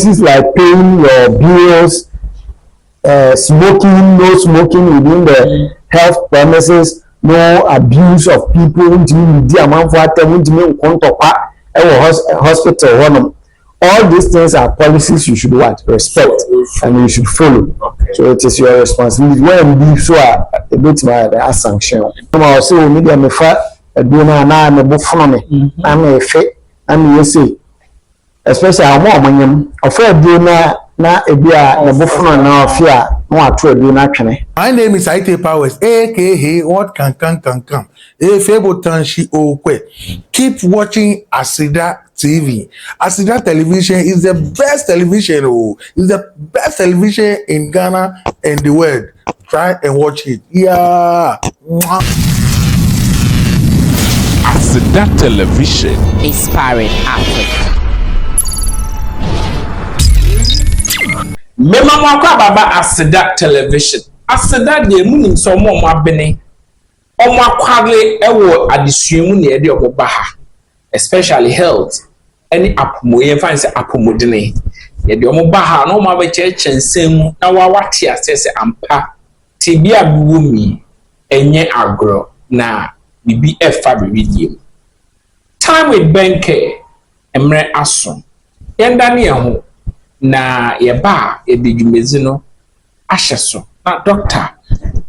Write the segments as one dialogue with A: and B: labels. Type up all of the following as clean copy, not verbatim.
A: policies like paying your bills, smoking, no smoking within the health premises, no abuse of people, hospital. All these things are policies you should what? Respect and you should follow.
B: Okay.
A: So it is your responsibility. When you so a bit my sanction. I say media me fa aduna na me bofone am efe am yesi. Especially amanyam of aduna na ebia na bofone na ofia no ato aduna twene.
B: My name is IT Powers, aka what can. Efebotanshi okwe. Keep watching ASEDA TV. ASEDA Television is the best television. It's the best television in Ghana and the world. Try and watch it. Yeah.
C: ASEDA Television.
D: Inspiring Africa.
E: Mema kwa baba ASEDA Television. ASEDA de munim so mo abene. Omo akwale ewo adesuamu ne ede oboba ha. Especially health. Any apomoye fancy apomodene. Yede omo ba ha no ma be chensem na wa wate asese ampa. Tibia buwumi enye agro na bibi efa bibidiem. Time with BENCARE emre aso. Yenda ne ho na yeba edwumezi no ahyeso na doctor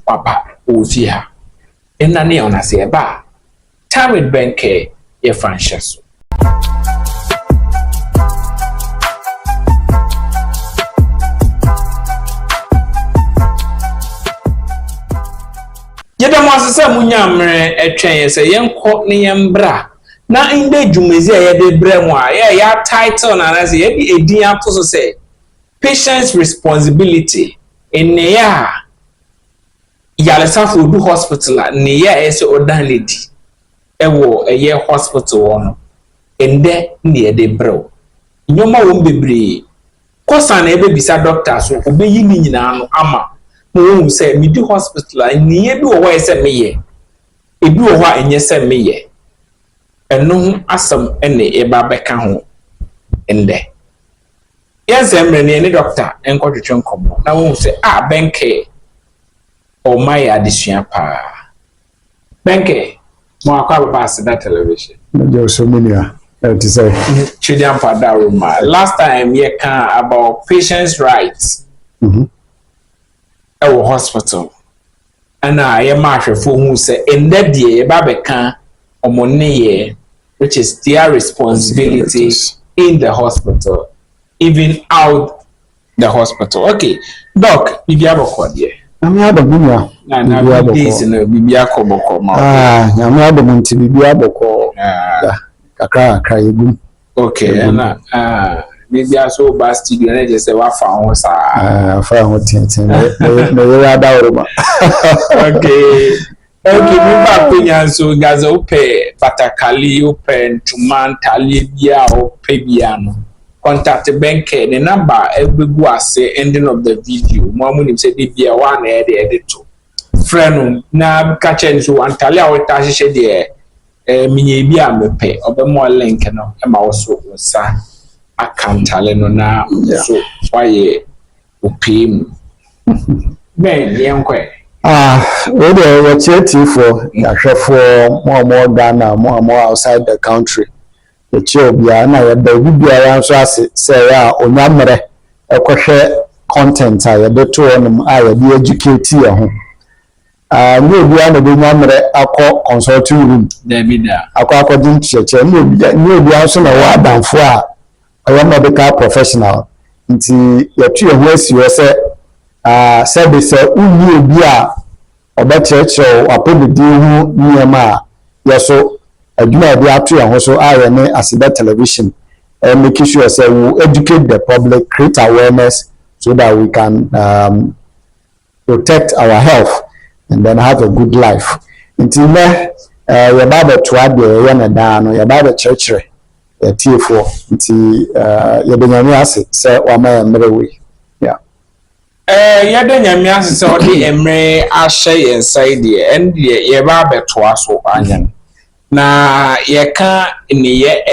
E: waba ofi ha ena ne ona se yeba time with BENCARE ye franchise yeda mo asese munyamre etwen yese yenko ne yembra na inde dwumezi a yede bremu a ya title na na se ye edin ato so say patient's responsibility in ya yalesafo du hospital ne ya ese odan lady ewo eye hospital wono ende ne yede brew nyoma wo bebre kosa na ebe bisa doctor so obeyi ni nyina no ama mo wo say mi du hospital ni ye bi wo wa ese meye ebi wo ha enye se meye eno asam ene eba beka ho ende yes emre ne doctor enko twetwe nkomo na wo say BENCARE o my addition pa BENCARE mo akwa baba ASEDA Television
A: No so many to say
E: Chidiam Padaruma last time ye can about patients' rights our hospital and I am marshal for who say in that day babeka omoneye which is their responsibility in the hospital even out the hospital. Okay doc bibia boko there
A: ami adobunya
E: na days no bibia koboko ma
A: ami adomunti bibia boko kakra yegum
E: okay na bibia so ba studio na je say wa fa ho sa
A: fa ho tintin me yera dawruma
E: okay mi ba penya so gaza ope patakali ope ntumantali bia ope bia no contact BENCARE the number ebegu ase ending of the video mo amunim say dey bia wa na edit to friend na catch so antali a wota hye de minye bia mepe obemo link no e ma wo so sa accountale no na so why opim ben yenkwe
A: we dey watch for yahwefo more Ghana more outside the country the chobia na ya da bibia so ase say ya onyamre ekohwe content a ya beto onum a ya be educate ya ho no bia na be nyamre akọ consulting room
E: Davida
A: akọ din cheche no bia so na wa danfo a medical professional nti ya tu ho asiwo se said say uni obi a obecheche apodidi hu niema yeso aduna bi atu ya ho so aye ne ASEDA Television make sure say we educate the public, create awareness so that we can protect our health and then have a good life. Until me ya baba tuade ya na da no ya baba church ya tiefo nti ya benyame ase say wa ma mrewe
E: ya da nyame ase say odi emre ahye inside there and ye ba betoa so anyan na yɛka eneye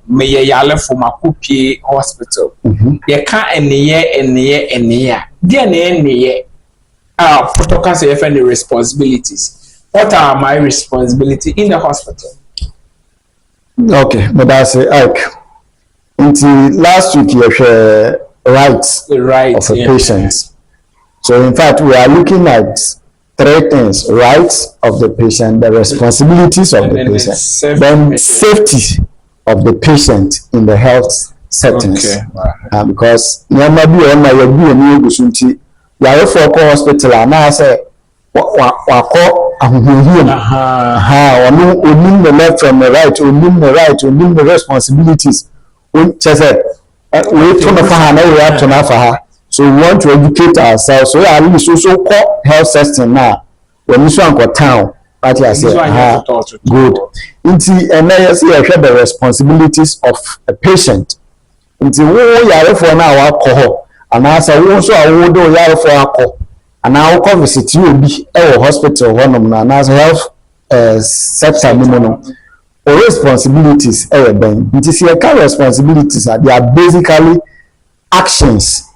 E: meye yale for makopie hospital yɛka eneye deɛ na eneye protocol say any responsibilities. What are my responsibility in the hospital?
A: Okay, but that's Ike. Until last week you share rights of a patient. So in fact we are looking at three things: rights of the patient, the responsibilities of the patient, then safety of the patient in the health settings. Okay. Because never be on my view, you are for hospital and I say wako ahuhuhum onu the left from the right, onu the responsibilities. We turn off her now, we have to know for her. So we want to educate ourselves. So we are really so called health system now. When this one got town, what you say, good. And then you see the responsibilities of a patient. Until we are for now alcohol, and I say we also are we do for alcohol, and now come visit you be a hospital one of them as health sector minimum. Or responsibilities, ben. It is your kind of responsibilities they are basically actions.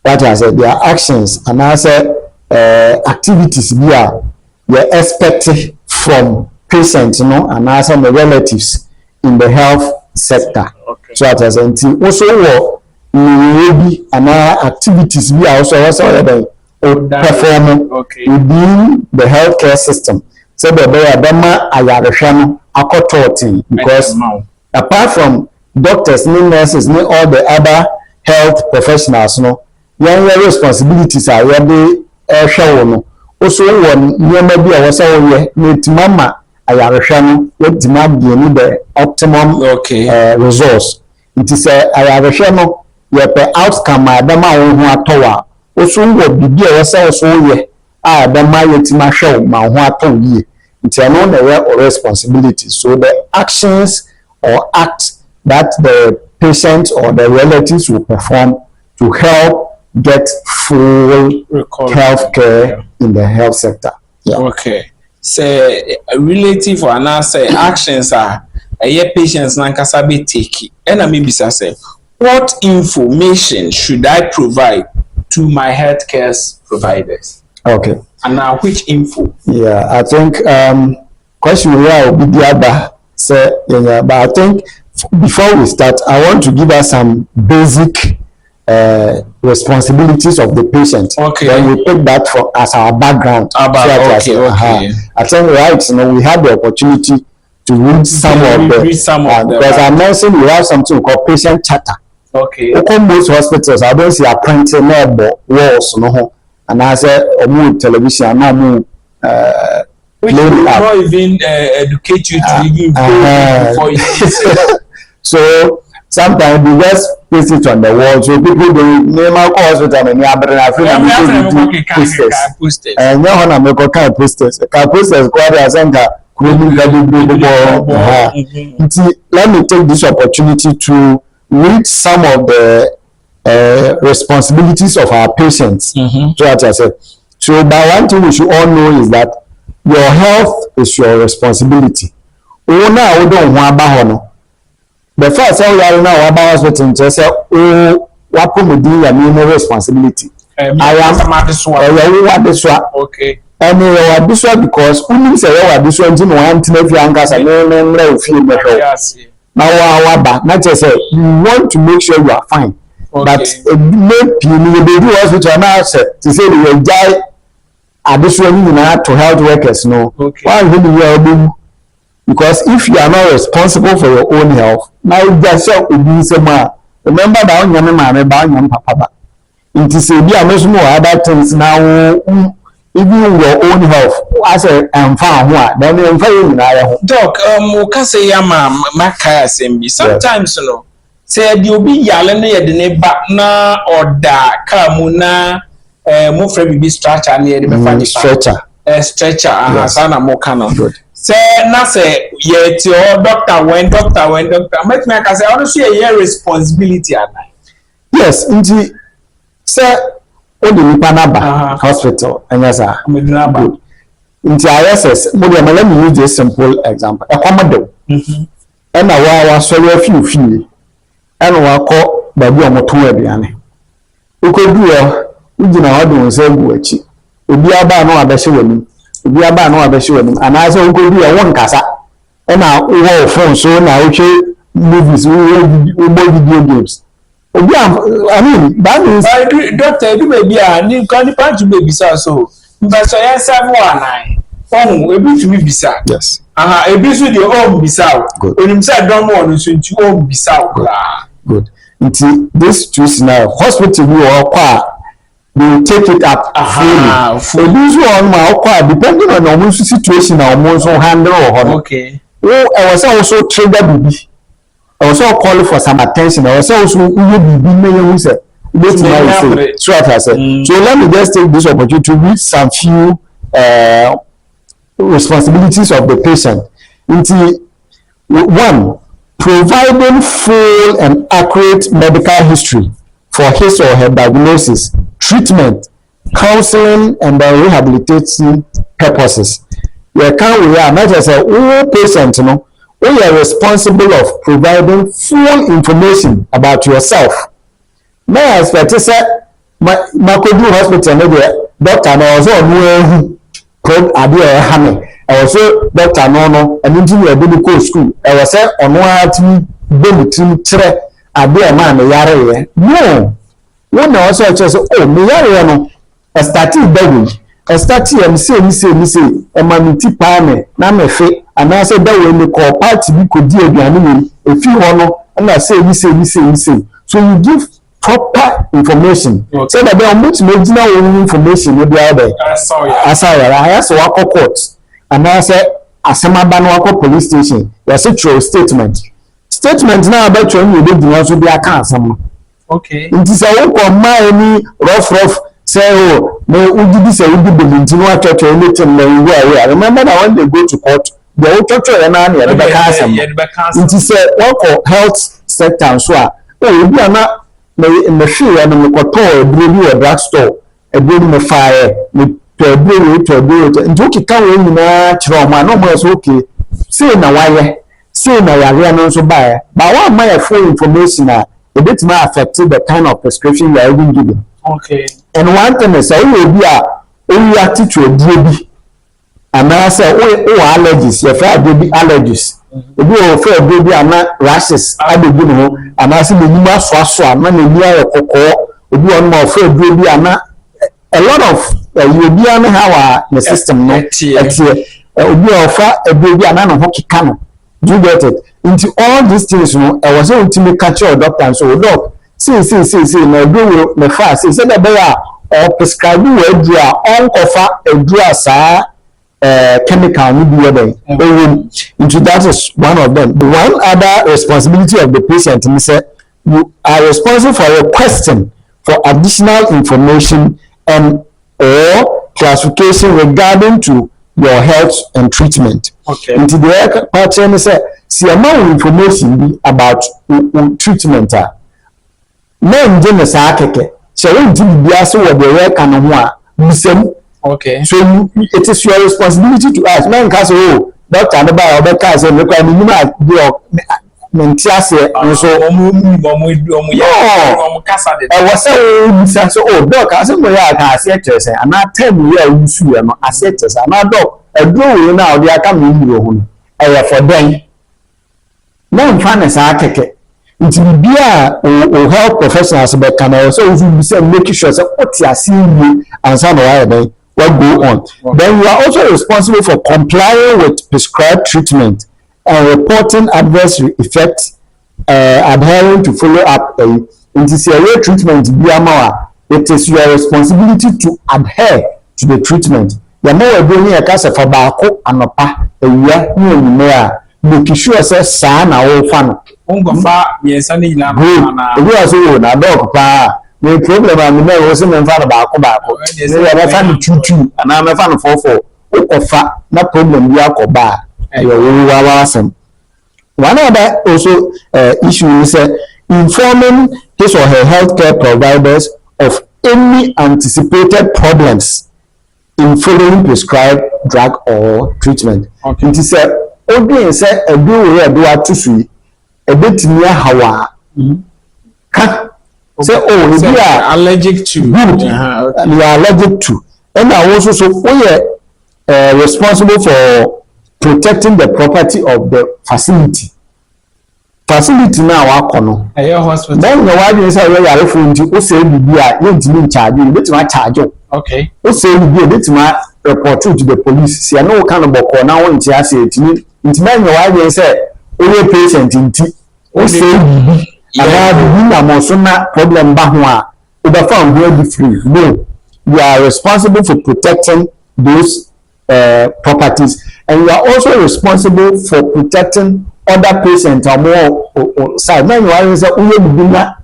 A: What I said, they are actions, and I said activities we are expected from patients, you know, and also the relatives in the health sector. Okay. So as I said, also maybe and activities we are also performing within the healthcare system. So the Bema Ayarashano Akotorting, because apart from doctors, nurses, all the other health professionals, you know, your responsibilities are really shown. Also, one maybe I was saying, Mama Ayarashano, what demand the optimum resource. It is a Ayarashano, your outcome, Adama Tower. Also, what be also ye. The my show, my one ye. It's a known responsibility. So the actions or acts that the patient or the relatives will perform to help get full health care in the health sector. Yeah.
E: Okay. Say relative or now say actions are patients nankasa be take. And I maybe say, what information should I provide to my healthcare providers?
A: Okay.
E: And now which info?
A: Yeah, I think question will be the other. So yeah, but I think before we start, I want to give us some basic responsibilities of the patient.
E: Okay.
A: Then we take that for as our background.
E: Okay.
A: I think right, you know, we had the opportunity to read some of them. Because I mentioned we have something called patient charter.
E: Okay.
A: Most hospitals, I don't see a printed walls, no. And I said, television, no,
E: which will not even educate you to even before you say.
A: So sometimes we just paste it on the wall. So people do name our hospital and posters. And now on a kind posters. Posters quite a center. Let me take this opportunity to read some of the responsibilities of our patients. So as I said, so but one thing we should all know is that your health is your responsibility. Now we don't want the first thing we are now about hospital just say, oh, what can we do? I mean, responsibility. I am this one.
E: Okay.
A: And you are this one because we say you are this one. You know, I'm telling you, I'm feel better. Now, not just say you want to make sure you are fine. Okay. But maybe you do hospital now say to say you die additionally to health workers. No, why would you? Because if you are not responsible for your own health, now you just say remember that on your man about your papa. It is a be more other things now. Even your own health, as a found one, then you find
E: Doc, say Maka assembly. Sometimes, you know, say you'll be yelling at the neighbor na or da Kamuna, more from be stretcher near the
A: stretcher.
E: Stretcher, Sana Mokano. Say, na say, yet your doctor when make me say, honestly, a responsibility at night.
A: Yes, indeed, sir. The Panaba hospital, and yes, good. Into ISS, let me use this simple example. A commodore. And a solo few. And a call by your motor. You could do a audience which would be about no other showing. Be about no other showing. And I saw could be a one casa. And now we have phone so now movies, we video games. I mean, that means
E: doctor, you may be a new country part to be so. But I have one. Oh, a bit to be beside.
A: yes.
E: A bit with your own beside.
A: Good.
E: When you said don't want to you own beside.
A: Good. Until this choose now, hospital we are quiet. They will take it up fully. So this one my quiet depending on the situation or most handle or
E: okay.
A: Oh, I was also trigger baby. I was also calling for some attention. I was also so let me just take this opportunity to read some few responsibilities of the patient. One, providing full and accurate medical history for his or her diagnosis, treatment, counseling, and rehabilitation purposes. We are not as a patient, we are responsible of providing full information about yourself. May I expect to say, my hospital, doctor, and also I also doctor no and engineer medical school. I was on one team tre ade man yare no one also just oh me yare no I started begging I started and say e man ti pa me na me fe and I said that when the call party bi ko di aduane we e fi ho no na say so you give proper information so that they are much original information we be out there I saw court and I said Asamabano police station there's a true statement now about you did also be a cancer
E: okay
A: it is a work of my rough say oh no we did this we did the church or anything where remember that when they go to court the whole church and the cancer it is a work of health sector so oh we are not in the shoe and the cotton brew a drugstore a brew fire with to do it and joke can win trauma no more okay say na why say na yare no so buy but one my full information a bit may affect the kind of prescription you are even giving
E: okay
A: and one thing is say we be a react to a baby and I say oh allergies your friend baby allergies we go for baby and rashes I be good no and I say the new so na near kokko we on more for baby and a lot of you be on how the system no we offer a baby and no kika no do you get it into all these things no I was able to make catch your doctor so doc see na do me fast say that they or prescribe we do on offer a drug sa chemical no be there into that is one of them. The one other responsibility of the patient is you are responsible for requesting for additional information and or classification regarding to your health and treatment.
E: Okay.
A: Into the part say see amount information about treatment. Men dey say akeke. So we do be so what the work and ho
E: okay.
A: So it is your responsibility to ask. Men can say oh doctor and buy or better say make I Mentiase so I was saying so oh doc I say we are can say say and I tell me where you see no I say say and doc I do we now they are coming you ho I for them no fan is akeke it will be a health professionals but can also be say make sure say what you are seeing and some what go on then you are also responsible for complying with prescribed treatment and reporting adverse effects, adhering to follow up. It is your treatment. It is your responsibility to adhere to the treatment. The more we bring a case for bako and opa, a year new make sure says son or fan.
E: Yes, I need now.
A: We are so na dog pa. The problem I'm never was in fan bako. They are fan choo and I'm a fan 4 ofa. No problem. We are koba. One other also issue is informing his or her healthcare providers of any anticipated problems in following prescribed drug or treatment.
E: Okay.
A: It is a only say a do we do at two a bit near Hawa. Say, oh, we are
E: allergic to
A: good.
E: Okay.
A: We are allergic to. And I also so we are responsible for protecting the property of the facility. Facility now our kono.
E: Hospital.
A: Then the why you say we are phone to say we are in charge, you bit my charge.
E: Okay.
A: O say we bit my report to the police. See no kind of boko now in tia say it man why you say we patient in tea. O say and na problem ba ho a we found very free. No, we are responsible for protecting those properties, and we are also responsible for protecting other patients or more side. Now you are say we be na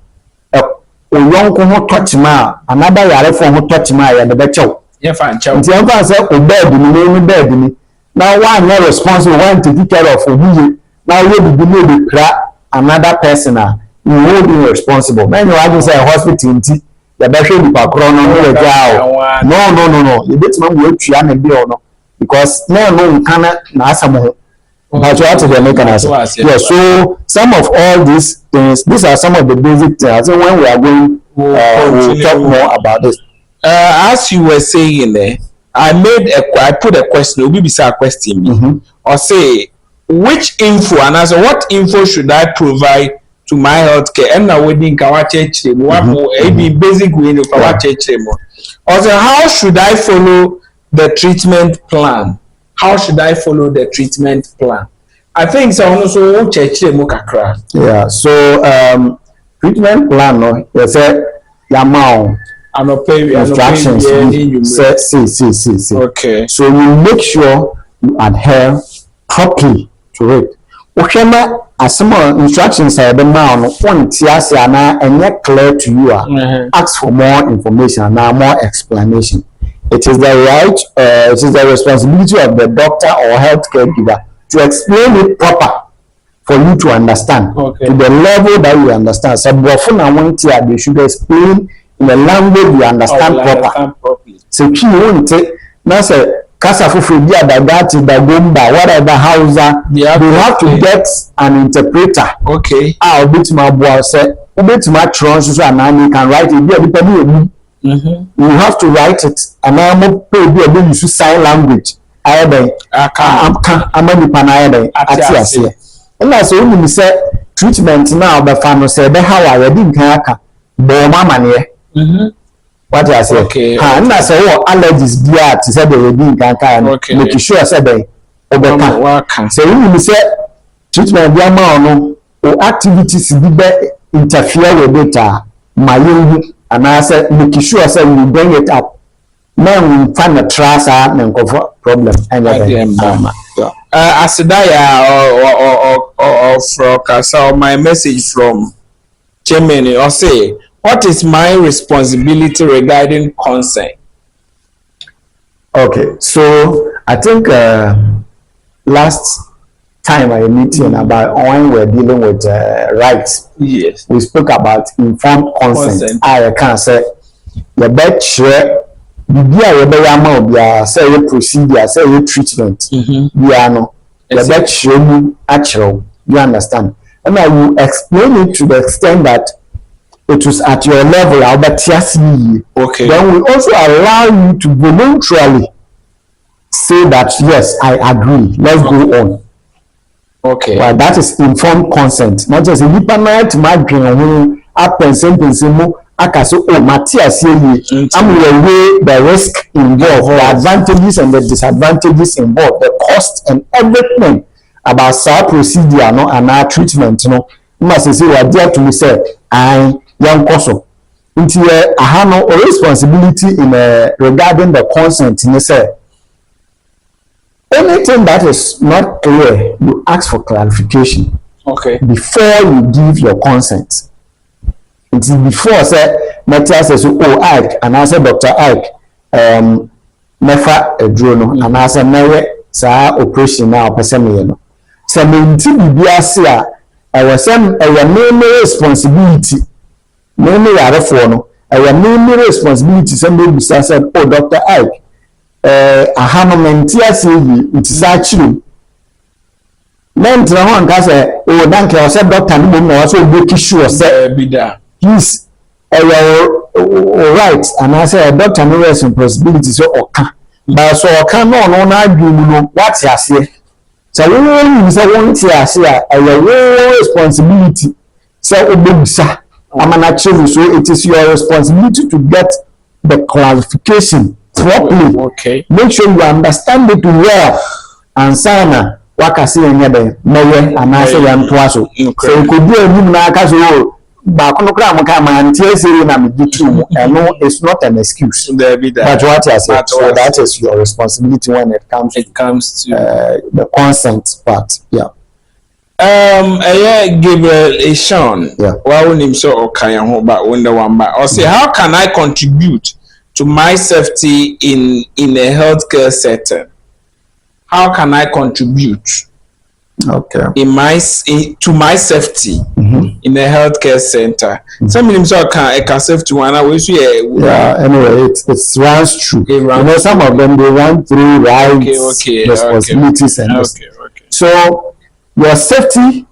A: oyonko ho touch ma another yare for ho touch ma ya de be chew.
E: Yeah, fine, chow.
A: Nti am say o bed ni bed ni. Now one you responsible one to take care of obi. Now you be no kra another person you will be responsible. Now you are say hospital nti ya be hwe nipa kro no no ja no you bet man we twa na bi no because no nkana na asamo ho. But you have to be mechanism. Yes, so some of all these things, these are some of the basic things. So when we are going, we'll talk more about this.
E: As you were saying there, I put a question, it will be a question, or say, which info, and as what info should I provide to my healthcare? And now we think our church, basic way of our church. Also, how should I follow the treatment plan? How should I follow the treatment plan? I think so also church kakra.
A: Yeah, so treatment plan no, you say yamao instructions see.
E: Okay.
A: So you make sure you adhere properly to it. Oshema asema instructions are the man on tiasi ana and clear to you. Ask for more information and more explanation. It is the right, it is the responsibility of the doctor or healthcare giver to explain it proper for you to understand.
E: Okay.
A: To the level that you understand. So, they should explain in a language you understand properly. So, key won't take, now say, Kasafufibia, whatever Hausa, they have to get an interpreter.
E: Okay.
A: I'll be to my boy, say, my trans, and can write it. You have to write it, and I'm going to use sign language. I'm going to and that's when you say treatment now, the family say, how I didn't have a what I say,
E: okay.
A: And that's all allergies be at, said they will be in Kanka, make sure I said they overcome. So when you say treatment, the amount or activities interfere with it, my and I said, make sure I said we bring it up. Now we find a trust and problem.
E: Asidaya or from Kasa, my message from Germany, or say, what is my responsibility regarding consent?
A: Okay, so I think last time I meeting about when we're dealing with rights.
E: Yes.
A: We spoke about informed consent. I can say the best share say a procedure, say a treatment. No, the best share actual. You understand? And I will explain it to the extent that it was at your level.
E: Okay.
A: Then we also allow you to voluntarily say that yes, I agree. Let's go on.
E: Okay.
A: Well, that is informed consent. Not just a nipa night migraine up and sentence akaso oh Matthias I'm away the risk involved, the advantages and the disadvantages involved, the cost and everything about our procedure no and our treatment no. Must say we are there to say I young person. Into a have no responsibility in regarding the consent in say anything that is not clear, you ask for clarification.
E: Okay.
A: Before you give your consent. It is before say Matthias says, oh Ike, and I said Dr. Ike, never a drone, and I said never sa operation now person no. So me bibia say I was some main responsibility. Mainly are for no. Our main responsibility somebody said, oh Dr. Ike. ahanomentia sevi itisa chiri lent na ho nka say o danke o say doctor no na so be sure say please right and I say doctor no responsibility so oka but so oka no na adwum no what ase so we say won ti ase a responsibility so obisa amana chiri so it is your responsibility to get the clarification properly.
E: Okay.
A: Make sure you understand it well and sana wakasi enye de mewe anase ya ntoa so so ko bi anim na aka so ba kono kra am ka ma ntie seri na me gitu no it's not an excuse but what I say so that is your responsibility when it comes
E: to
A: the consent part. Yeah.
E: Gabriel Sean, well, him so okay, I hope about wonder one by or say, how can I contribute to my safety in a healthcare setting? How can I contribute?
A: Okay.
E: To my safety in a healthcare center. Some of them so can safety one.
A: Yeah. Anyway, it runs true. You know, some of them they run through rights, responsibilities, and so. Your safety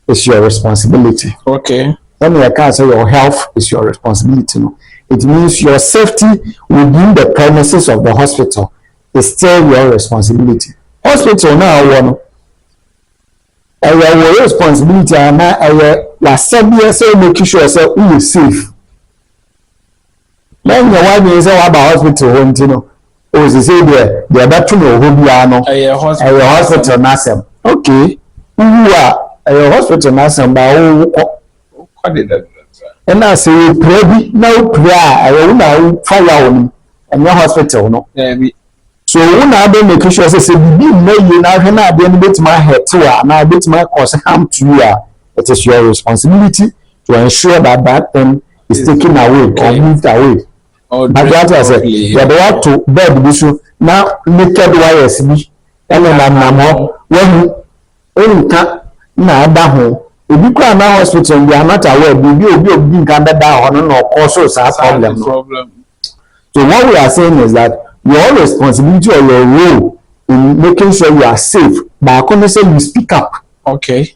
A: is your responsibility.
E: Okay.
A: When you can say your health is your responsibility. No? It means your safety within the premises of the hospital is still your responsibility. Hospital now one. Your responsibility and now say make sure say who is safe. Then your wife is about hospital home, you know. Oh, they say they better know who you are no. Hospital nasem. Okay. Who are a hospital now? Somebody and I say, pray no prayer. I will now fire on and your hospital. No, so when I don't make sure, I say, be no, you now cannot be a bit my head to her, and I bit my cause harm to you. It is your responsibility to ensure that that thing is taken away or moved away. But what I say, you have to bed issue now, naked wires me, and then I'm when. Nka na ada ho obi kwa na hospital we are not aware obi nka beda ho no cause us problem. So what we are saying is that your responsibility or your role in making sure you are safe by say you speak up.
E: Okay.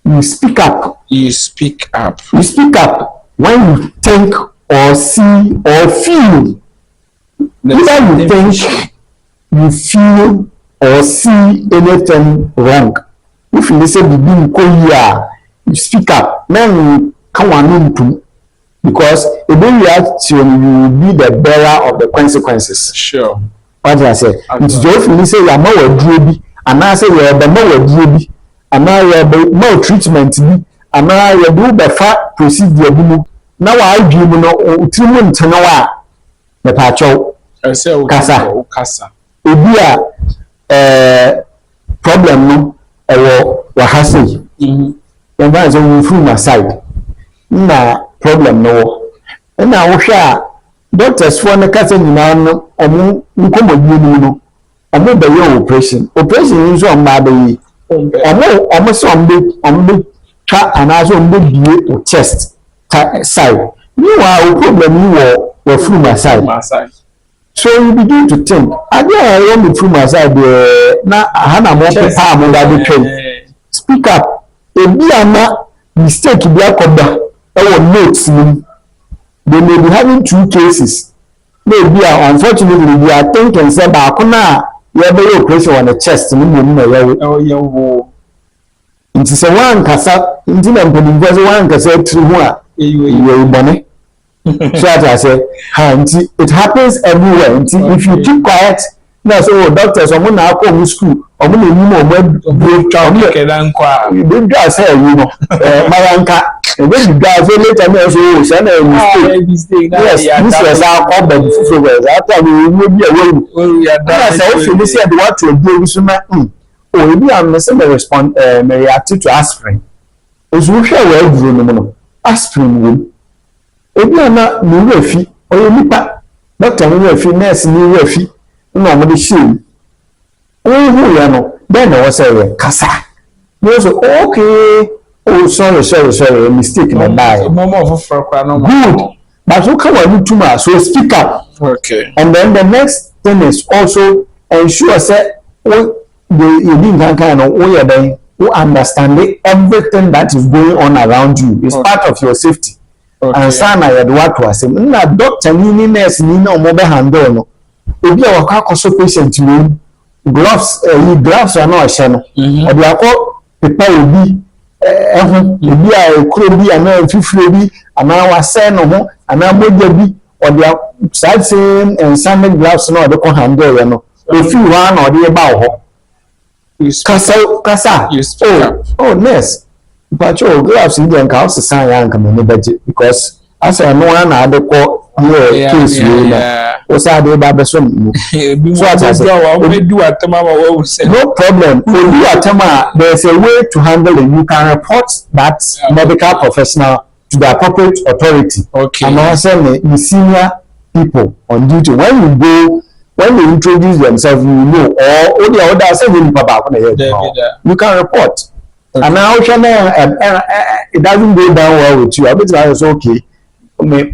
A: You speak up when you think or see or feel. Either you think, you feel or see anything wrong. If you listen to you speak up, then come on because if you reaction, you will be the bearer of the consequences.
E: Sure.
A: What I say, it's just if you say you're more druby, and I say you're the more druby, and now you're the more treatment, and now you do the fat procedure. Now I do no treatment to know the patcho.
E: I say, Casa.
A: Problem no. Wahasi. And that's on from my side. Na problem no. And now doctors for the cousin now no operation. Operation is on my baby. Almost on big cat and also on big chest side. You are a problem you were through my side. So you begin to think, I want to through my side now I have more people that train. Speak up. If you are not mistake be a coda or notes, they may be having two cases. Maybe unfortunately we are thinking say ba kuna you have a operation on the chest no mo nti say one kasa nti na mponi one kasa tiri ho a you bone. So as I say, it happens everywhere. If you keep quiet, now so doctors, I'm gonna go to school. I'm gonna do you guys say, you know, Maranka. And when you guys say later, me also say mistake. Yes, this was our problem. So after we will be away. Yes, I also say what to do with some. Oh, maybe I'm missing the response. May react to aspirin. As we share well, aspirin will. Ebi ana ni wefi oyo nipa doctor ni wefi nurse ni wefi na mo de shame hu ya no then na say kasa no so okay oh sorry mistake na die
E: momo for kwa no
A: good but who come on too much so speak up.
E: Okay.
A: And then the next thing is also ensure say you understand everything that is going on around you. It's part of your safety. And sana ya what was him. Na doctor ni nurse ni na omo be handle no. Obi a wakwa koso patient ni gloves gloves are not share no. Obi akọ prepare obi obi a ekuro bi ana fifure bi ana wase no ho ana moja bi obi side same and sanding gloves no de ko handle no. If you one or the ba ho. Kasa oh nurse. But your gloves in the house is sign and come in the budget because as I know one other call case was I do by the swim. No problem. Do there's a way to handle it. You can report that medical professional to the appropriate authority. And also the senior people on duty. When they introduce themselves, you know, or the other you can report. And now it doesn't go down well with you. I bet it's okay.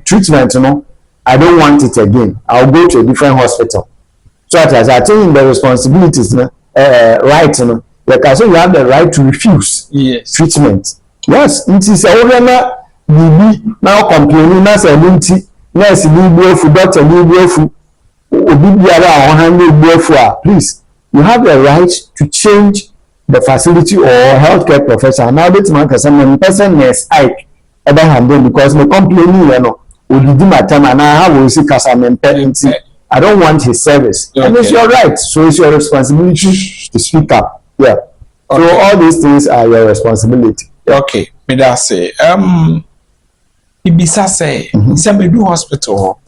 A: Treatment, you know, I don't want it again. I'll go to a different hospital. So as I think the responsibilities, right, you know, like I say, you have the right to refuse treatment. Yes, it is over now complaining as a multi, yes, doctor, please, you have the right to change the facility or healthcare professional. Now this man can say person is Ike ever handle because me complaining you know odidi matter and I have see kasa I don't want his service. And it's your right, so it's your responsibility to speak up. So all these things are your responsibility.
E: Me that say ibisa say me do hospital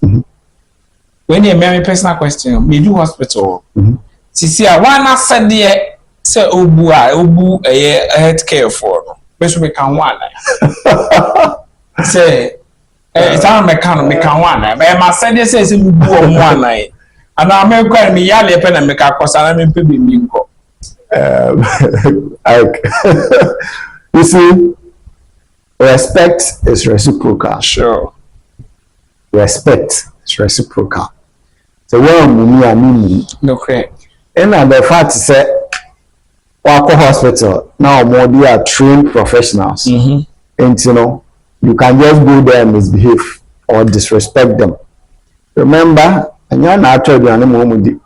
E: when you marry personal question me do hospital sisi a wana said there say obu healthcare for no beso me kan one say it's am me kan one but ma say dey say me bu o one and I me kwa me yale pe na me ka kosa na me pe be mi nko
A: you see, respect is reciprocal.
E: Sure.
A: Respect is reciprocal. So when I mean
E: no correct.
A: And the fact is that Wako Hospital now more they are trained professionals. And you know, you can just go there and misbehave or disrespect them. Remember, and you're not told you anymore. And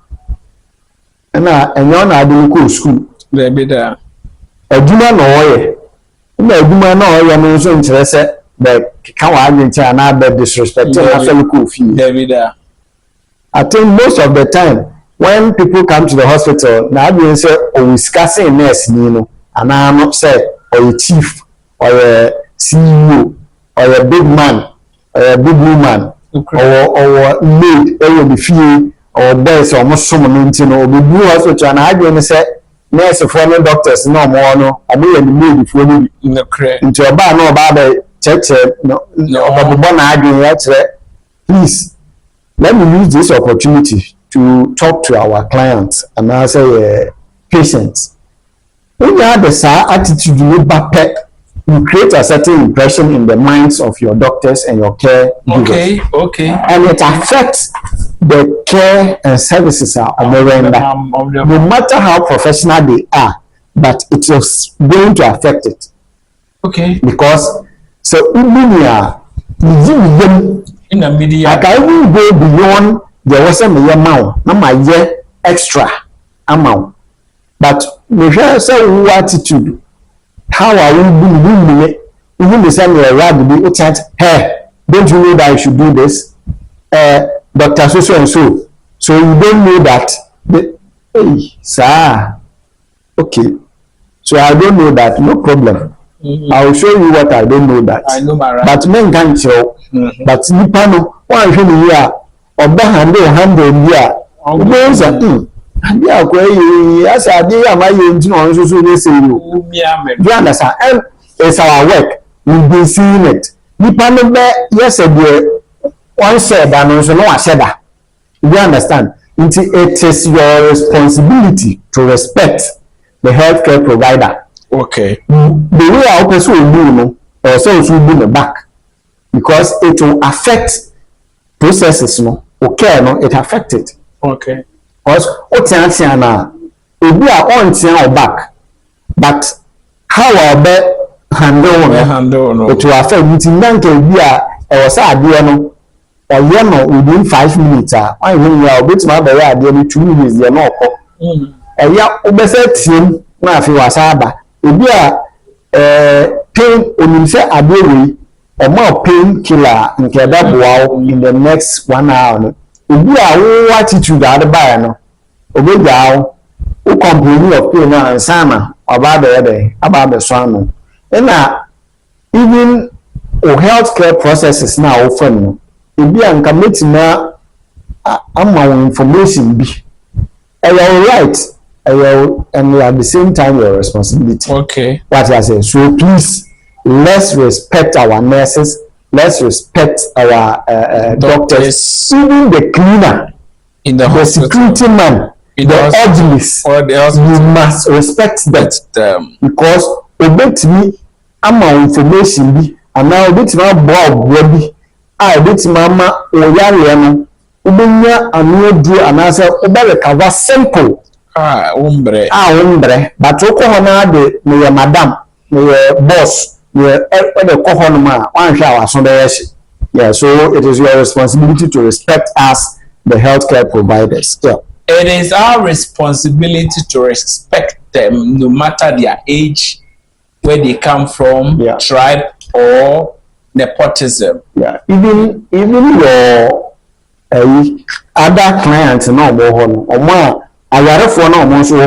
A: you're not doing school.
E: There be there.
A: A juma no you know so interested but can argue and not disrespect there be there. I think most of the time when people come to the hospital, now they say, "Oh, we scarcely nurse, you know," and I'm upset, or a chief, or a CEO, or a big man, or a big woman, or maid, or the fee, or boys, or most someone, you know, we do hospital, and I go say, nurse, for no doctors, no more, no, I mean, the maid before me,
E: no correct.
A: Into a bar, no, about the church, no, please, let me use this opportunity to talk to our clients and I say patients. When you have the attitude you create a certain impression in the minds of your doctors and your care givers. And it affects the care and services of the no matter how professional they are, but it is going to affect it. Because so in
E: the media,
A: like I will go beyond there was a amount, not my year extra amount. But we share so attitude. How are we doing it? Even the same way around the chance, hey, don't you know that I should do this? Dr. So and so. So you don't know that. Hey, sir. Okay. So I don't know that, no problem. I will show you what I don't know that.
E: I know my right.
A: But men can't show. But Nipano, why should you hear? Ọba handle bia o say and bia ko as I dey am aye nti no so dey say you do understand and it's our work we've been seeing it nipa no be yes one said and no so no aseda you understand it is your responsibility to respect the healthcare provider the way our person will do no or so should be the back because it will affect processes no okay no it affected
E: Okay.
A: Because Otiana, if we are on Tian back, but how our be handle it will affect within Nanke we are or Sadiano or Yano within 5 minutes. I will now bit my very idea 2 minutes, the no. And ya obeset him, na fi wasaba. If we are pain when you say adewe or more pain killer and kedab in the next 1 hour. If we are attitude at the buyer no. Obe down, who complain of pain and sama about the other, about the son. And now, even healthcare processes now often, if you are committing now, information be. And you're right, and at the same time, your responsibility.
E: Okay.
A: What I say. So please, let's respect our nurses, let's respect our doctors, even the cleaner,
E: in the
A: security man. The urgents, you must respect them because obey me, I'm my information be, and now obey my Bob ready. I obey mama or Yariano, Ubenya and no do and answer obey cover simple.
E: Umbre.
A: But Okohona de me madam, me boss, me the Kohonma, one shower, so yeah, so it is your responsibility to respect us, the healthcare providers. Yeah.
E: It is our responsibility to respect them no matter their age, where they come from, tribe, or nepotism.
A: Yeah, even your other clients no more or more. I got for no more so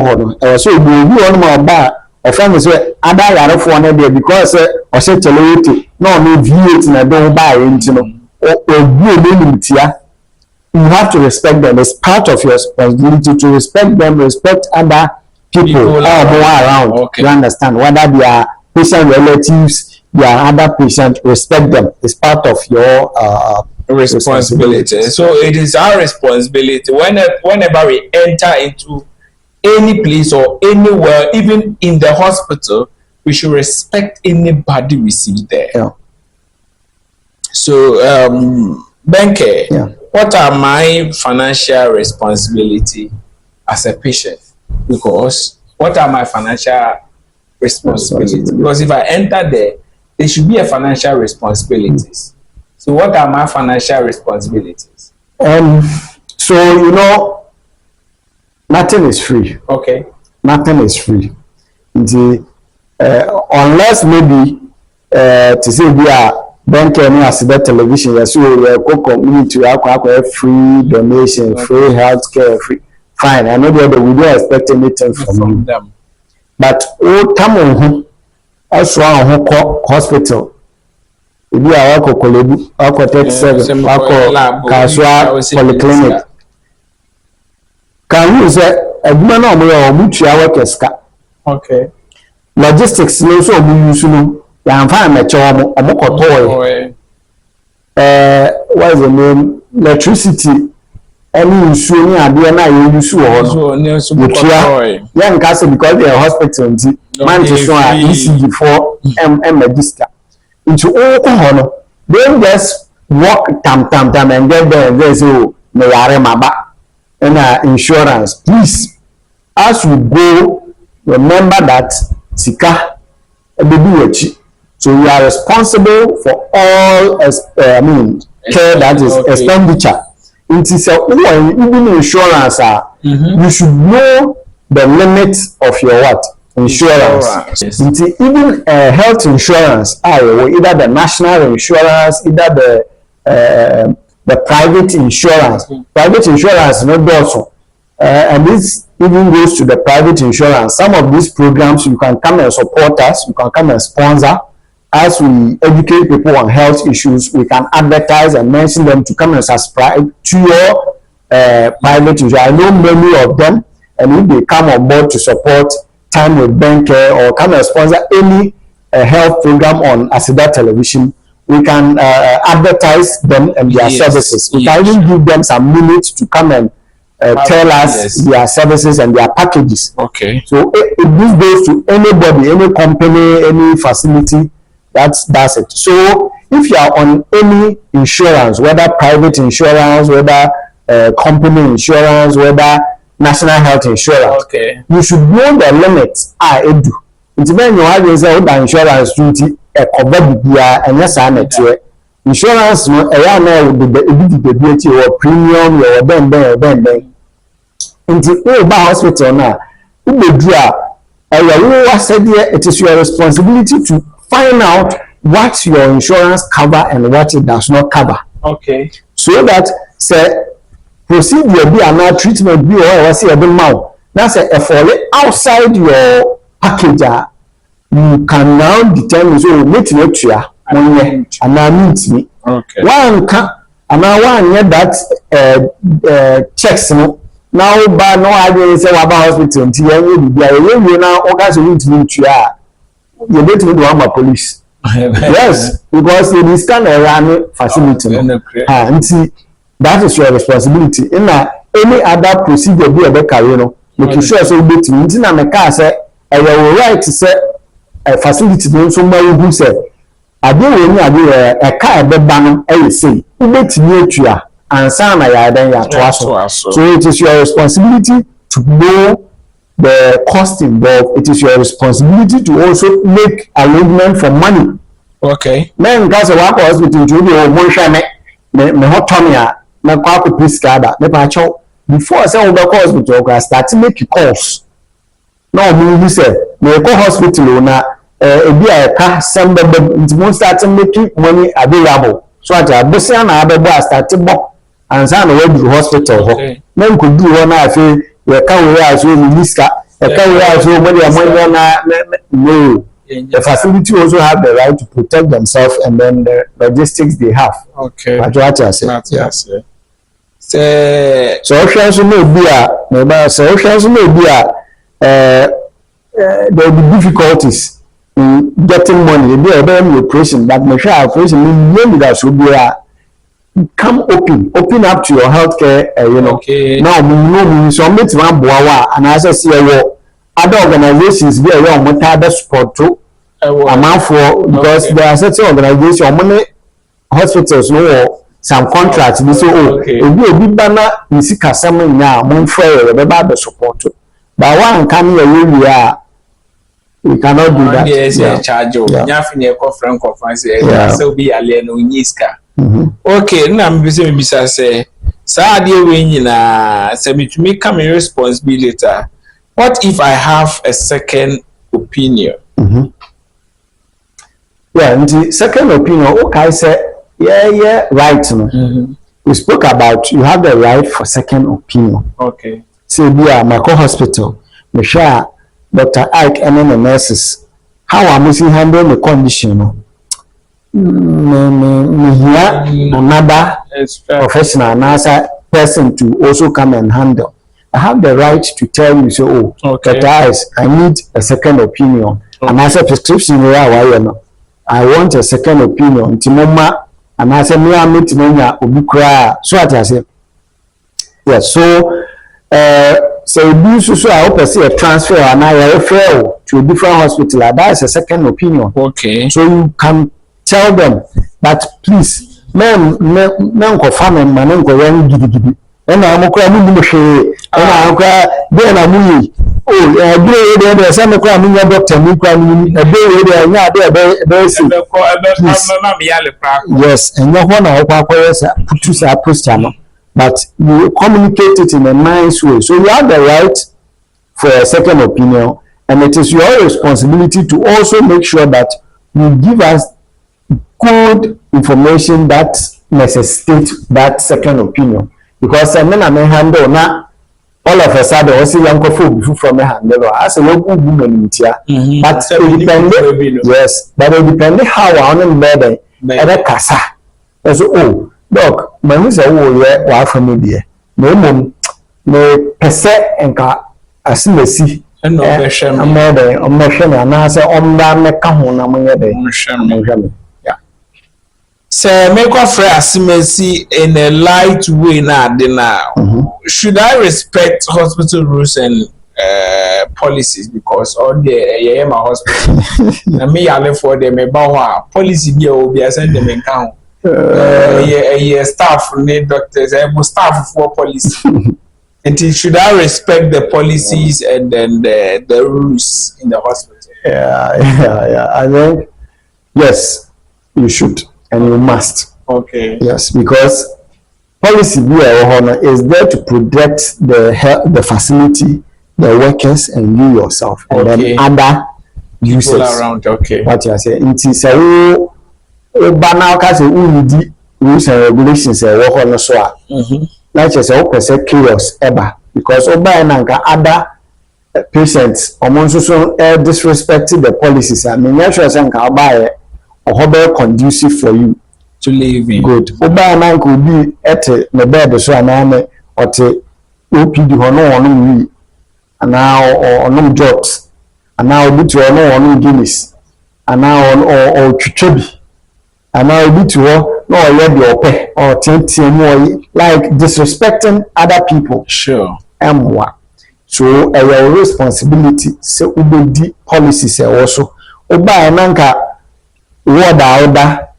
A: so you on my bar or family say other yard for there because or say television no view it na don't buy into no or you have to respect them. It's part of your responsibility to respect them, respect other people around.
E: Okay.
A: You understand? Whether they are patient relatives, they are other patients, respect them. It's part of your
E: responsibility. So it is our responsibility whenever we enter into any place or anywhere, even in the hospital, we should respect anybody we see there.
A: Yeah.
E: So, BENCARE.
A: Yeah.
E: What are my financial responsibility as a patient? Because what are my financial responsibilities? Because if I enter there should be a financial responsibilities. So what are my financial responsibilities?
A: So nothing is free.
E: Okay.
A: Nothing is free. Unless maybe to say we are BENCARE and ASEDA Television, yes, we community to have free donation, free healthcare, free. Fine, I know that we don't expect anything from
E: them.
A: But time also hospital. If you are Kolebu, 37, Kaswa Polyclinic. Can you say a woman or mutual workers?
E: Okay.
A: Logistics, no so we I'm fine, my job. I'm a toy. What is the name? Electricity. Any issue near the issue or young castle because they are hospital. Man, to show easy before register. Into all honor. Then just walk tam and get there and they say, oh, may I remember and insurance. Please, as we go, remember that Sika baby. So you are responsible for all care that is expenditure. It is even insurance. You should know the limit of your what? Insurance.
E: Yes.
A: Even health insurance, either the national insurance, either the private insurance. Private insurance, not also. And this even goes to the private insurance. Some of these programs, you can come and support us, you can come and sponsor. As we educate people on health issues, we can advertise and mention them to come and subscribe to your private insurance. I know many of them, and if they come on board to support Time with BENCARE or come and sponsor any health program on ASEDA Television, we can advertise them and their services. We can even give them some minutes to come and tell us their services and their packages.
E: Okay.
A: So if this goes to anybody, any company, any facility, that's it. So if you are on any insurance, whether private insurance, whether company insurance, whether national health insurance.
E: Okay.
A: You should know the limits. Edu. It's when you have the insurance duty cover bibia and yes anete. Insurance no eya na the beauty or premium your ben. Into hospital na it is your responsibility to find out what your insurance cover and what it does not cover.
E: Okay.
A: So that say procedure be and treatment be or say a mouth. That's a fall outside your package. You can now determine so meet you and now meet me.
E: Okay.
A: One can and now one yet that checks no. Now, but no idea say about hospital until you be a now organ to meet you. You need to do police. Yes, because you stand around facility. And see, that is your responsibility. In any other procedure be a career, making sure so be to meet in a car say, I will right to say a facility so many who say, I do a car bed banner, I say, you bet you and some so it is your responsibility to know the cost involved. It is your responsibility to also make arrangement for money.
E: Okay.
A: Men guys a work hospital to be one shame me hot tomia na kwa ko prescribe me pa chow before say we go hospital go start make calls. Now we say me go hospital na e bi a ka sembe we start making money available. So at a busia na abebo start bo and say na we do hospital ho men ko do ho na afi we can we as we release ka e can we as we money na no. The facility also have the right to protect themselves and then the logistics they have.
E: Okay.
A: That's what I say.
E: Yes.
A: So also maybe there will be difficulties in getting money. There will be operation, but make sure operation mean that should be come open up to your healthcare.
E: Okay.
A: Now we know so much one boawa and as I see other organizations be around with other support too. For because there are certain organizations, many hospitals know some contracts. They say, if you be banner, you see customer now, moon fair, about the support. But one can we cannot do that.
E: Yes, charge you. Nothing a conference, so be alien on Yiska. Okay, now I'm busy, say, Sadia winning, say, to me come a responsibility. What if I have a second opinion?
A: Yeah, and the second opinion, okay, say, right. We spoke about you have the right for second opinion.
E: Okay.
A: So, we are my co-hospital, Michelle, Dr. Ike, and then the nurses. How am I handling the condition? Another professional, another person to also come and handle. I have the right to tell you, so, Dr. Ike, I need a second opinion. And as a prescription, I want a second opinion. Timoma, and I say, me, I'm meeting Ubukra. So I say, yes, so, so I hope I see a transfer and I refer to a different hospital. That is a second opinion.
E: Okay.
A: So you can tell them that, please, men go farm and man go run giddy. And I'm going then I'm oh, there's some doctor, yes, and no one but you communicate it in a nice way. So you have the right for a second opinion, and it is your responsibility to also make sure that you give us good information that necessitates that second opinion. Because I may handle now. All of a sudden, I see young food from a handle. As a local woman, but it depends. Yes, but it depends how I am better. Ever casa. Oh, look, my miss a war, why from me, no mum, no pese and car as soon as see. And no, I'm mother, I'm not sure, and I say, on that, come on, I'm a
E: say make a friend in a light way now. Should I respect hospital rules and policies because all the my hospital and me I left for them about policy be will be send them in count Staff, doctors, staff for policy. And should I respect the policies and then the rules in the hospital?
A: Yeah. I think yes, you should and you must.
E: Okay.
A: Yes, because policy is there to protect the facility, the workers, and you yourself, and then other users
E: around. Okay.
A: What you are saying? It is a banal case. Rules and regulations. So like just say chaos ever because other patients so disrespecting the policies. I mean, sure buy a conducive for you
E: to live in.
A: Good. Could be at the bed so an or to OPD no and now or no jobs and now be to no Guinness and now or Chichebi and now be to no already or pay or 10 more like disrespecting other people.
E: Sure.
A: So your responsibility say ubedi policies also oba nanka word order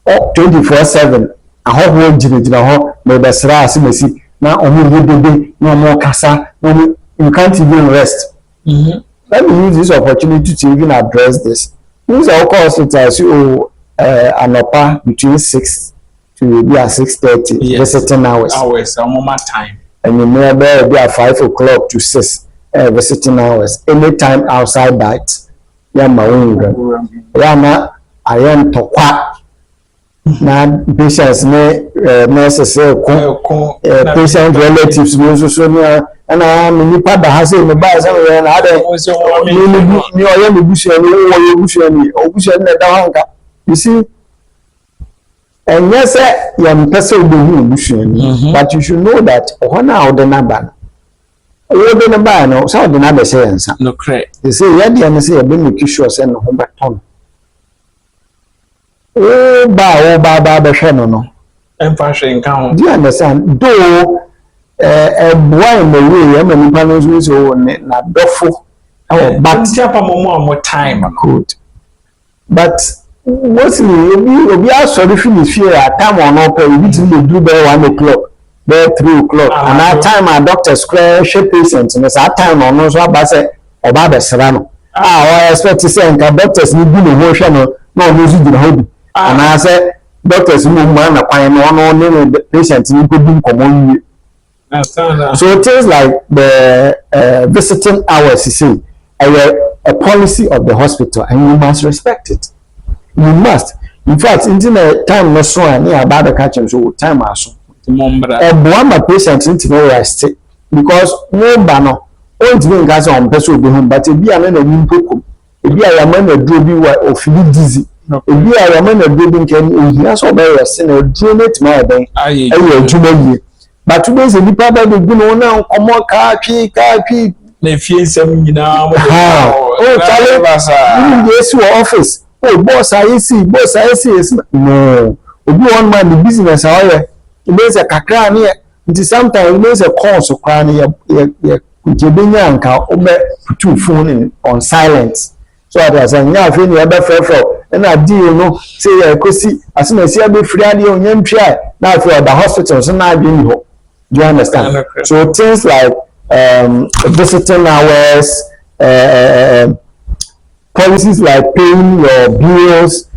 A: 24/7 ahoho jira ho me besra asemesi na omo hedebe na omo kasa you can't even rest. Let me use this opportunity to even address this. These are hospitals anopa between 6 to maybe 6:30 visiting hours
E: time.
A: And you may be at 5 o'clock to 6 visiting hours. Anytime outside that, I am to quack. Now, patients, nurses, patient relatives, and I am in the part that has in the bars and other. You see, and yes, young person will but you should know that one out the number. The number, no, some of the number saying,
E: no, correct.
A: They say, yeah, and say, I've been making sure send home back on. Ba, no.
E: And fashion count.
A: Do you understand? Though, boy, in the way, I'm in panels with not doubtful. Oh, but
E: more time.
A: Good. But mostly, we are sorry for fear at time or not, we do by 1 o'clock, by 3 o'clock. And that time, our doctor square shape patients, and it's our time or no, so I say, about the Serrano. I expect to say, and doctors need to be emotional, no music in hobby. And I say, doctors move man, one patients need to be common. So things like the visiting hours, you see, a policy of the hospital, and you must respect it. You must. In fact, in the time no so and near about the catching so time also. A patient into no rest because no banner. All to be gas on person be home, but if you are not a new poco, if you are a man that do be or feel dizzy, if you are a man that do can you also bear a sin or dream it my day. But today is a deeper that we do now. Come on, car.
E: If you say, you know,
A: yes, your office. Oh, boss, I see is no. If you want my business, however, it means a cacran here. It is sometimes it means a call so cranny, two phone on silence. So I was saying, yeah, if you ever fell, and I do know, say, I could see as soon as you be free on your try now for the hospitals and I being home. Do you understand? So things like visiting hours, policies like paying your bills,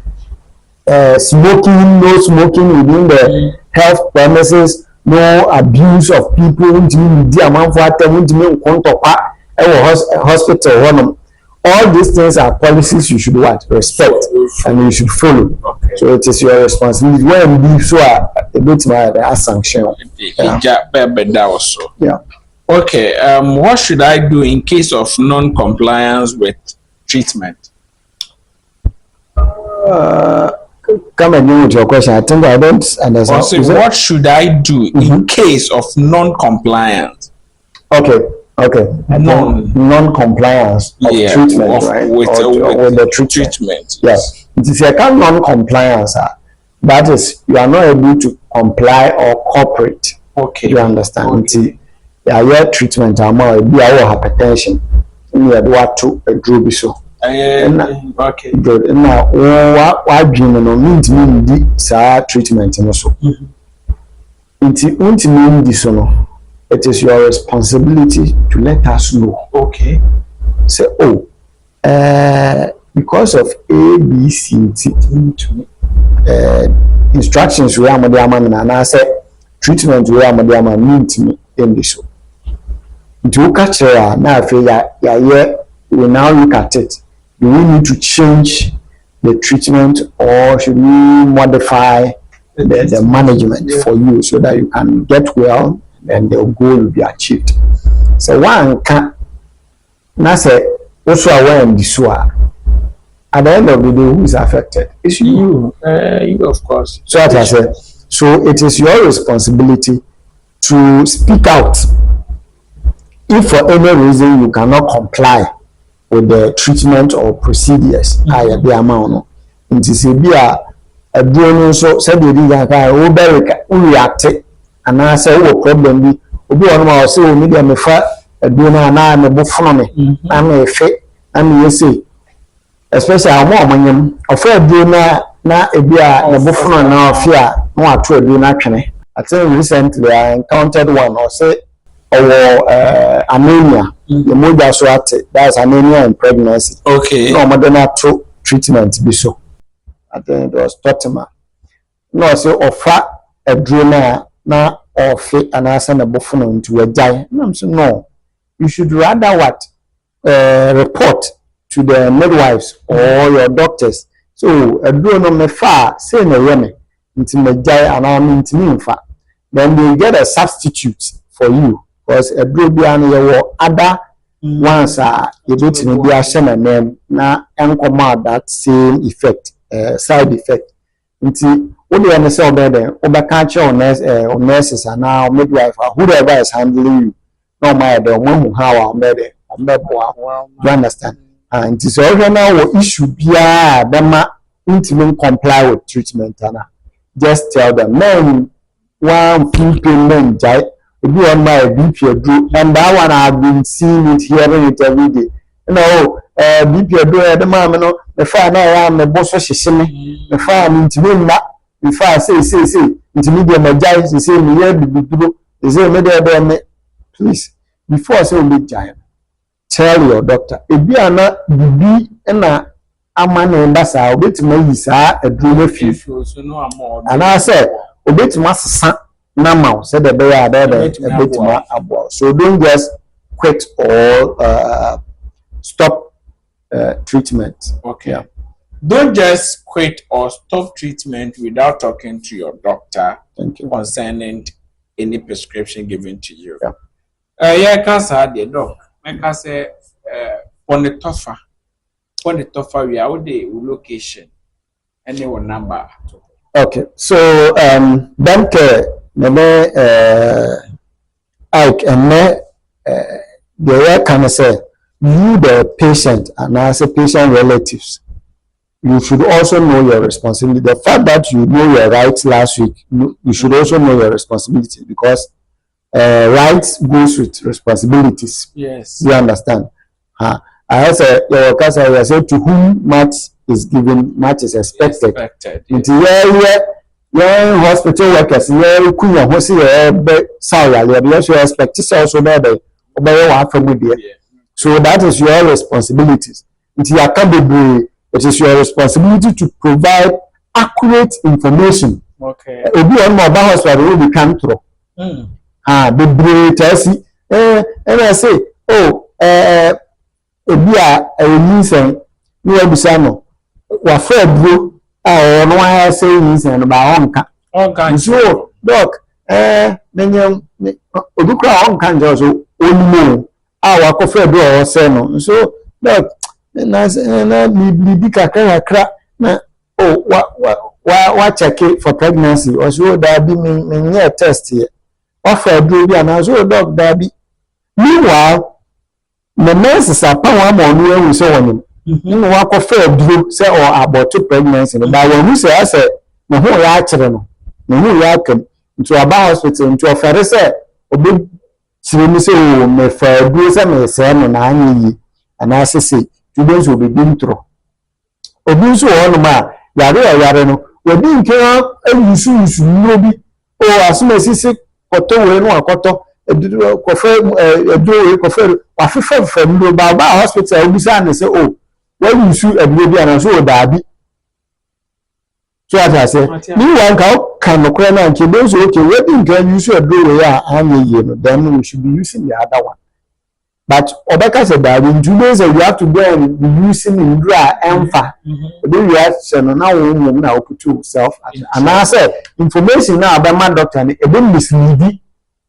A: smoking, no smoking within the health premises, no abuse of people, hospital. All these things are policies you should respect and you should follow.
E: Okay.
A: So it is your responsibility. When you so a bit more sanction. Yeah.
E: Okay. What should I do in case of non-compliance with treatment?
A: Come again with your question. I think I don't understand.
E: What should I do in case of non-compliance?
A: Okay. Non-compliance of treatment, right? With the treatment. Yes. If you can't non-compliance, that is, you are not able to comply or cooperate.
E: Okay.
A: You understand? Okay. Your treatment, be our hypertension. You had what to a so.
E: Okay.
A: Good. Now, what dream no means me di sa treatment no so. Intimi di so no. It is your responsibility to let us know.
E: Okay.
A: Say, because of A, B, C, D, instructions we are madiama and I say treatment we are madiama meet me in this. To catch her now, we now look at it. Do we need to change the treatment or should we modify the management for you so that you can get well and the goal will be achieved? So one can now say also aware in this one. At the end of the day, who is affected? It's you.
E: You of course.
A: So as I said, so it is your responsibility to speak out. If for any reason you cannot comply with the treatment or procedures, I be amount. It is a doing so said the reason react and I say what problem be obi on my say media me fa aduna na me bofo me na me fe na me say especially amanyam ofa aduna na ebia na bofo na ofia na wato aduna twene. I think recently I encountered one or say anemia the moja so ate that's anemia in pregnancy.
E: Okay.
A: No modern treatment be so. I think it was Tottenham. No, so offer a drone na or fit and answer the buffalo into a giant. No, so no. You should rather what report to the midwives or your doctors. So a drone on the far say no remy into the giant and I'm into me. Then they get a substitute for you because a drone behind your other ones are you don't need to be a name na and command that same effect. Side effect. Nti what do you say about them? Obakache or nurses and now midwife or whoever is handling you. No matter the one who how I'm better. You understand? And it is already now what issue be them intimate comply with treatment. Just tell them, man, one full payment, jai. If you on my BP do, and that one I've been seeing it, hearing it every day. You know, BP do the man, you know. The fire now the boss was shimmy. The fire into me, the fire say, into me, the magic, the same year, the same media, please, before I say big giant, tell your doctor, if you are not be and a man and bassa, obey to me, sir, a dream of you. And I said, obey to master son, Nama, said the bear there, a bit more. So don't just quit or stop. Treatment.
E: Okay. Yeah. Don't just quit or stop treatment without talking to your doctor.
A: Thank you.
E: Concerning any prescription given to you.
A: Yeah.
E: Yeah, cancer the doc. I say on the tougher we are the location and your number.
A: Okay. So BENCARE Ike and the can say you, the patient, and as a patient relatives, you should also know your responsibility. The fact that you know your rights last week, you should also know your responsibility because rights goes with responsibilities.
E: Yes.
A: You understand? I said, I said to whom much is given, much is expected. Yeah, hospital workers, yeah, kunya hosi salary, because you expect it also there, so that is your responsibilities. It is your responsibility to provide accurate information.
E: Okay.
A: Obi on mobile hospital will be come through. The brave and I say, obi a reason no abusano. Wa for bro no I say reason ba onka. So doc nenyam obi kra onka nje so onimo. Our coffee do or seno. So look, na be kakra na what check it for pregnancy or so that be me test here. Offer do be and so dog that be. Meanwhile, the nurses are power more we so on him. You know what coffee do say or about two pregnancy. But when we say I said no who ya children no who ya come into a hospital into a ferry say so me say me for do say me say no na anyi and I say students will be being through. Obi so on ma yare no wodi nkan ayusu nobi o asuma sisi koto we no akoto kofe edo kofe afefe fam do baba hospital obi say na say o we yusu eduro bi ana so o daabi so as I say ni wan kan no kora na nke be so okay wodi nkan yusu eduro we a anye no then we should be using the other one. But Obeka said that in 2 days you have to go and be using in Enfa. Then you have to now put yourself. And I said information now about my doctor and a bit misleading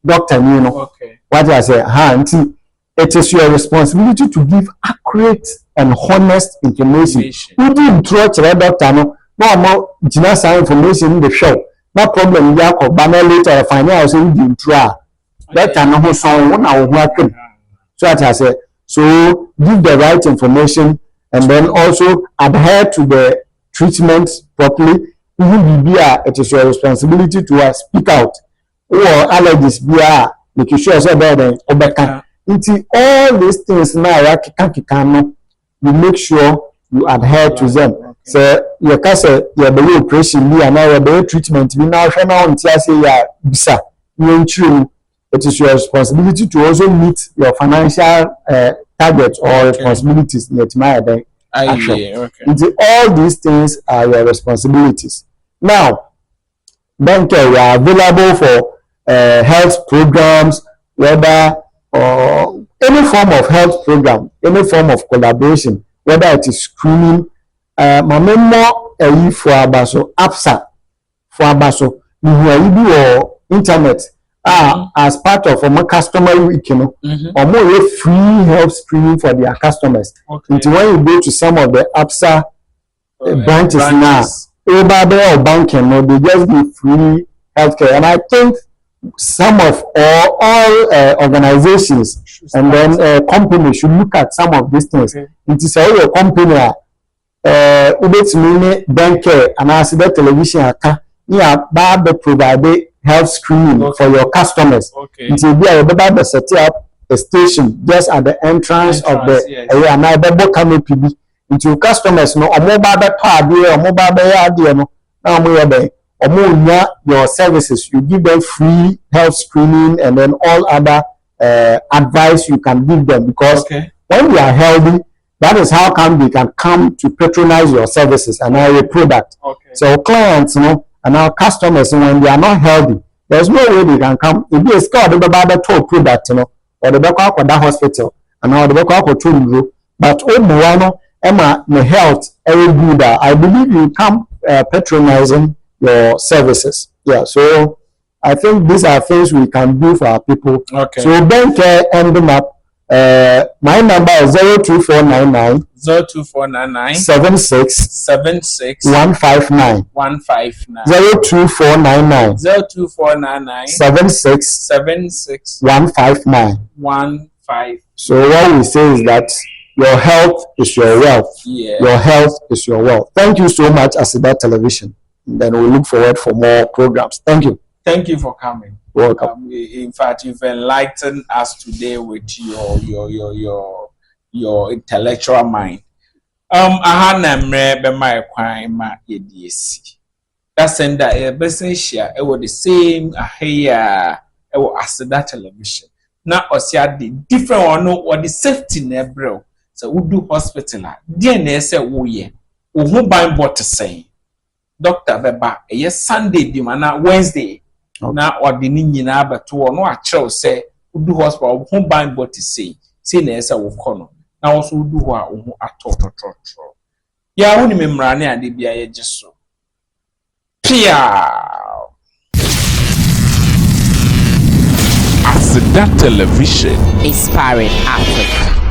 A: doctor, you know.
E: Okay.
A: What I say, auntie, it is your responsibility to give accurate and honest information. You didn't trust the doctor, no more genasa information in the show. No problem, Jacob, but later find out you didn't try. That I know so one hour working. So as I said, so give the right information and then also adhere to the treatment properly. Even it is your responsibility to speak out. Or allergies be making sure so that Obeka. Into all these things now, you make sure you adhere to them. So your case, your belly operation be and now your belly treatment be now say ya bisa. You true. It is your responsibility to also meet your financial targets or responsibilities. Okay. All these things are your responsibilities. Now, BENCARE, we are available for health programs, whether or any form of health program, any form of collaboration, whether it is screening. Mamemo for abaso APSA for abaso or internet. As part of a customer week, you know, or more free health screening for their customers. Until when you go to some of the APSA branches now, or banking, no, they just give free healthcare. And I think some of all organizations and then companies should look at some of these things. It is a company, BENCARE and ASEDA Television, provide health screening for your customers. It will be able to set up a station just at the entrance of the area. And I double canopy into customers. No, a mobile card or mobile idea. No, now your services. You give them free health screening and then all other advice you can give them because when they are healthy, that is how come they can come to patronize your services and your product. So clients, you know. And our customers, when they are not healthy, there's no way they can come. If they score the toll product, you know, or the back of that hospital, and now the back of toll. But Emma, the health, very good. I believe you come patronizing your services. Yeah, so I think these are things we can do for our people. So BENCARE ending up. My number is 02499 76 159 02499 76 159. So what we say is that your health is your wealth. Your health is your wealth. Thank you so much, ASEDA Television. And then we look forward for more programs. Thank you.
E: Thank you for coming.
A: Welcome.
E: In fact, you've enlightened us today with your intellectual mind. Ahana mre be my kwan ma yediesi. That sender a business share it was the same ahia it was ASEDA Television. Now osia the different one no or the safety na bro. So we do hospital there na say wo ye. Wo ho ban bot say. Doctor beba yes Sunday di mana Wednesday. Na ordini nyina abeto no a kyerɛw sɛ udu hospital ho ban bot say na ɛsɛ wo kɔ no na wo so udu ho a wo ho atɔtɔtɔtɔ ya woni memrane ade bia ye giso pia
C: ASEDA Television
D: Inspiring Africa.